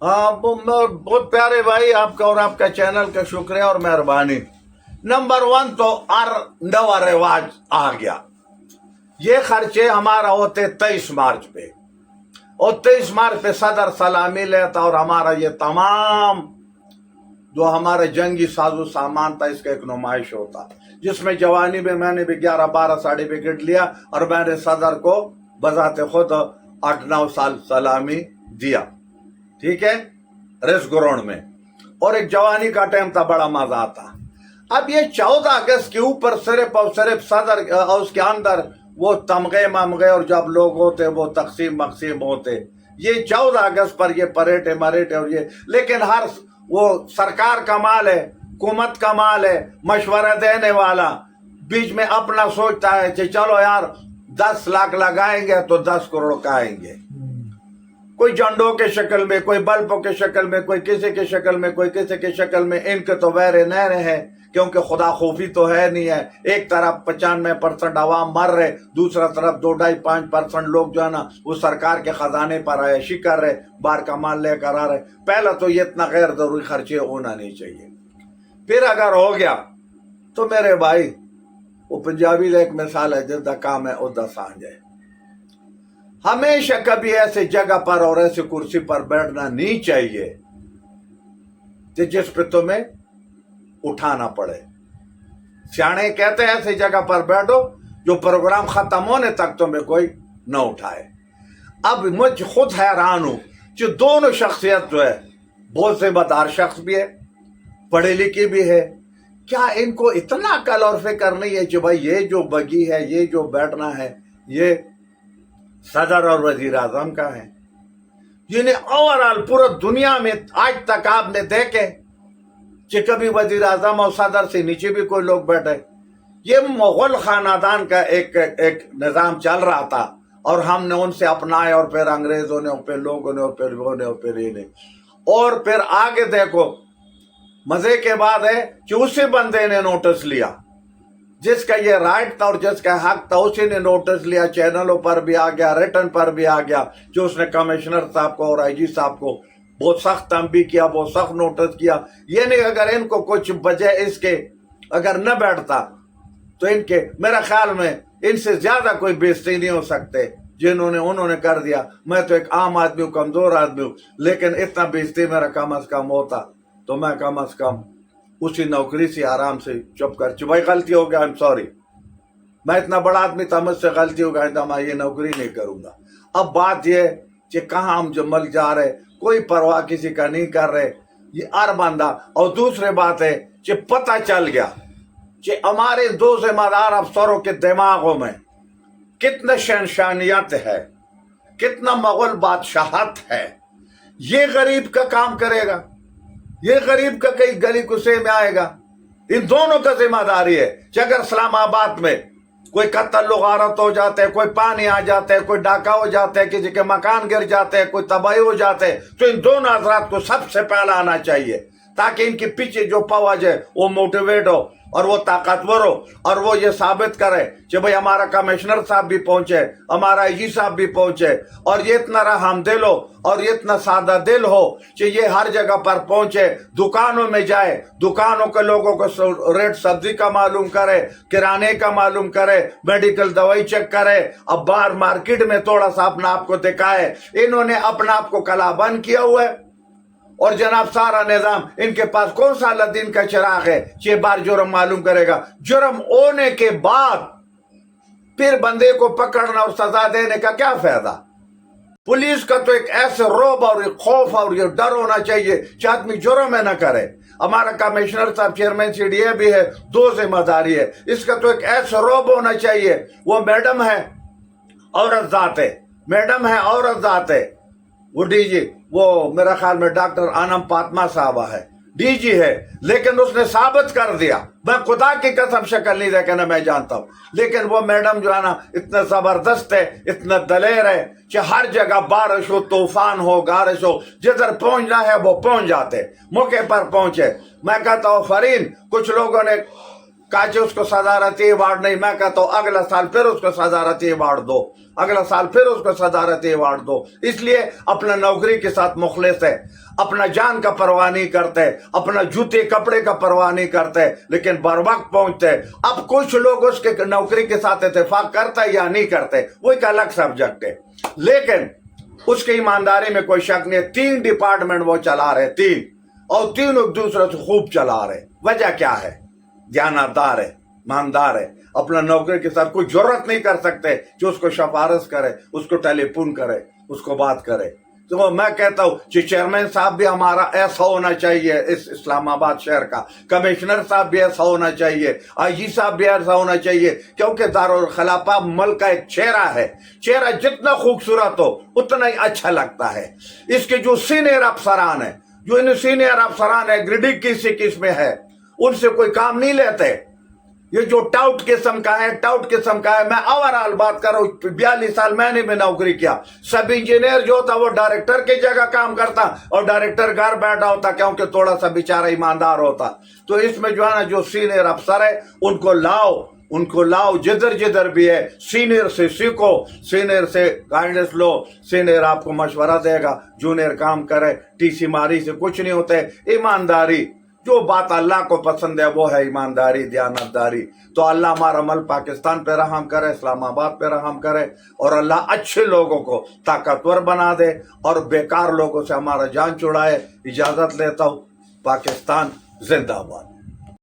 हाँ बहुत प्यारे भाई, आपका और आपका चैनल का शुक्रिया और मेहरबानी। नंबर 1 तो नवा रिवाज आ गया। ये खर्चे हमारा होते 23 मार्च पे, और 23 मार्च पे सदर सलामी लेता और हमारा ये तमाम जो हमारे जंगी साजो सामान था इसका एक नुमाइश होता, जिसमें जवानी में मैंने भी 11-12 सर्टिफिकेट लिया और मैंने सदर को बजाते खुद 8-9 साल सलामी दिया, ठीक है, रेस ग्राउंड में। और एक जवानी का टाइम था, बड़ा मजा आता। अब ये 14 अगस्त के ऊपर सिर्फ और सिर्फ सदर और उसके अंदर वो तमगे ममगे और जब लोग होते वो तकसीम मकसीम होते, ये 14 अगस्त पर ये परेड मरेट और ये, लेकिन हर वो सरकार का माल है, हुकूमत का माल है, मशवरा देने वाला बीच में अपना सोचता है कि चलो यार 10 लाख लगाएंगे तो 10 करोड़ का आएंगे, कोई झंडों के शक्ल में, कोई बल्बों के शक्ल में, कोई किसी के शक्ल में, कोई किसी के शक्ल में। इनके तो वहरे नहरे हैं, क्योंकि खुदा खूफी तो है नहीं है। एक तरफ 95% आवाम मर रहे, दूसरा तरफ 2-2.5-5% लोग जो है ना वो सरकार के खजाने पर आयशी कर रहे, बार का माल लेकर आ रहे। पहला तो ये इतना गैर जरूरी खर्चे होना नहीं चाहिए। फिर अगर हो गया तो मेरे भाई वो पंजाबी एक मिसाल है, जिसका काम है उदा सांझ है। हमेशा कभी ऐसे जगह पर और ऐसे कुर्सी पर बैठना नहीं चाहिए जिस पे तुम्हें उठाना पड़े। सियाने कहते हैं ऐसी जगह पर बैठो जो प्रोग्राम खत्म होने तक तुम्हें कोई न उठाए। अब मुझ खुद हैरान हूं कि दोनों शख्सियत जो है बहुत जिम्मेदार शख्स भी है, पढ़े लिखे भी है, क्या इनको इतना अकल और फिक्र नहीं है कि भाई ये जो बगी है, ये जो बैठना है, ये सदर और वजीर आजम का है। जिन्हें ओवरऑल पूरा दुनिया में आज तक आपने देखे कि कभी वजीर आजम और सदर से नीचे भी कोई लोग बैठे। ये मुगल खानदान का एक निज़ाम चल रहा था और हमने उनसे अपनाए, और फिर अंग्रेजों ने, और फिर लोगों ने, और फिर वो ने, और फिर ये ने, और फिर आगे देखो मजे के बाद है कि उसी बंदे ने नोटिस लिया जिसका ये राइट था और जिसका हक था, उसी ने नोटिस लिया, चैनलों पर भी आ गया, रिटर्न पर भी आ गया, जो उसने कमिश्नर साहब को और आईजी साहब को बहुत सख्त तंबी किया, बहुत सख्त नोटिस किया। ये नहीं अगर इनको कुछ वजह इसके अगर न बैठता तो इनके मेरा ख्याल में इनसे ज्यादा कोई बेइज्जती नहीं हो सकते जिन्होंने उन्होंने कर दिया। मैं तो एक आम आदमी हूँ, कमजोर आदमी हूँ, लेकिन इतना बेइज्जती मेरा कम अज कम होता तो मैं कम अज कम उसी नौकरी से आराम से चुप कर भाई गलती हो गया, आई एम सॉरी, मैं इतना बड़ा आदमी था, मुझसे गलती हो गई, मैं ये नौकरी नहीं करूंगा। अब बात ये कि कहाँ हम जमल जा रहे, कोई परवाह किसी का नहीं कर रहे, ये हर बंदा। और दूसरी बात है कि पता चल गया कि हमारे दो जिम्मेदार अफसरों के दिमागों में कितना शहनशानियत है, कितना मुगल बादशाहत है। ये गरीब का काम करेगा, ये गरीब का कहीं गली कुसे में आएगा। इन दोनों का जिम्मेदारी है कि अगर इस्लामाबाद में कोई कत्ल गारत हो जाते हैं, कोई पानी आ जाते हैं, कोई डाका हो जाते हैं, किसी के मकान गिर जाते हैं, कोई तबाही हो जाते हैं, तो इन दोनों हजरात को सबसे पहला आना चाहिए, ताकि इनके पीछे जो पवाज है वो मोटिवेट हो और वो ताकतवर हो, और वो ये साबित करे कि भाई हमारा कमिश्नर साहब भी पहुंचे, हमारा आईजी साहब भी पहुंचे, और ये इतना रहमदिल हो और ये इतना सादा दिल हो कि ये हर जगह पर पहुंचे, दुकानों में जाए, दुकानों के लोगों को रेट सब्जी का मालूम करे, किराने का मालूम करे, मेडिकल दवाई चेक करे, अब बाहर मार्केट में थोड़ा सा अपना आप को दिखाए। इन्होंने अपना आप को कलाबंद किया हुआ है, और जनाब सारा निजाम इनके पास कौन सा अलादीन का चिराग है, 6 बार जुर्म मालूम करेगा। जुर्म होने के बाद फिर बंदे को पकड़ना और सजा देने का क्या फायदा। पुलिस का तो एक ऐसे रौब और एक खौफ और ये डर होना चाहिए कि आदमी जुर्म में न करे। हमारा कमिश्नर साहब चेयरमैन सीडीए भी है, 2 जिम्मेदारी है, इसका तो एक ऐसा रौब होना चाहिए। वो मैडम है औरत जात है, मैडम है औरत जात है, वो डीजी, वो मेरा ख्याल में डॉक्टर आनम फातिमा साहबा है, डीजी है, लेकिन उसने साबित कर दिया, मैं खुदा की कसम शक्ल नहीं देखना मैं जानता हूं, लेकिन वो मैडम जो है ना इतना जबरदस्त है, इतना दलेर है कि हर जगह बारिश हो, तूफान हो, बारिश हो, जिधर पहुंचना है वो पहुंच जाते, मौके पर पहुंचे। मैं कहता हूं फरीन, कुछ लोगों ने काचे उसको सदारती अवार्ड नहीं, मैं कहता हूँ अगला साल फिर उसको सदारती अवार्ड दो, अगला साल फिर उसको सदारती अवार्ड दो। इसलिए अपना नौकरी के साथ मुखलिस है, अपना जान का परवाह नहीं करते, अपना जूते कपड़े का परवाह नहीं करते, लेकिन बर वक्त पहुंचते। अब कुछ लोग उसके नौकरी के साथ इत्तेफाक करते या नहीं करते वो एक अलग सब्जेक्ट है, लेकिन उसकी ईमानदारी में कोई शक नहीं है। 3 डिपार्टमेंट वो चला रहे, 3, और 3 एक दूसरे से खूब चला रहे। वजह क्या है? ज्ञानदार है, ईमानदार है, अपना नौकरी के साथ कोई जरूरत नहीं कर सकते जो उसको सिफारिश करे, उसको टेलीफोन करे, उसको बात करे। तो मैं कहता हूँ कि चेयरमैन साहब भी हमारा ऐसा होना चाहिए इस इस्लामाबाद शहर का, कमिश्नर साहब भी ऐसा होना चाहिए, आईजी साहब भी ऐसा होना चाहिए, क्योंकि दारुल खिलाफा मुल्क का एक चेहरा है। चेहरा जितना खूबसूरत हो उतना ही अच्छा लगता है। इसके जो सीनियर अफसरान है, जो इन सीनियर अफसरान है, ग्रेडिंग किसी किस्म है, उनसे कोई काम नहीं लेते। ये जो टाउट किस्म का है, टाउट किस्म का है। मैं ओवरऑल बात कर रहा हूँ, 42 साल मैंने भी नौकरी किया। सब इंजीनियर जो था वो डायरेक्टर की जगह काम करता और डायरेक्टर घर बैठा होता, क्योंकि थोड़ा सा बेचारा ईमानदार होता। तो इसमें जो है ना, जो सीनियर अफसर है उनको लाओ जिधर जिधर भी है, सीनियर से सीखो, सीनियर से गाइडेंस लो, सीनियर आपको मशवरा देगा, जूनियर काम करे। टीसी मारी से कुछ नहीं होता है। ईमानदारी, जो बात अल्लाह को पसंद है वो है ईमानदारी, दयानतदारी। तो अल्लाह हमारा अमल पाकिस्तान पे रहम करे, इस्लामाबाद पे रहम करे, और अल्लाह अच्छे लोगों को ताकतवर बना दे और बेकार लोगों से हमारा जान छुड़ाए। इजाजत लेता हूँ। पाकिस्तान जिंदाबाद।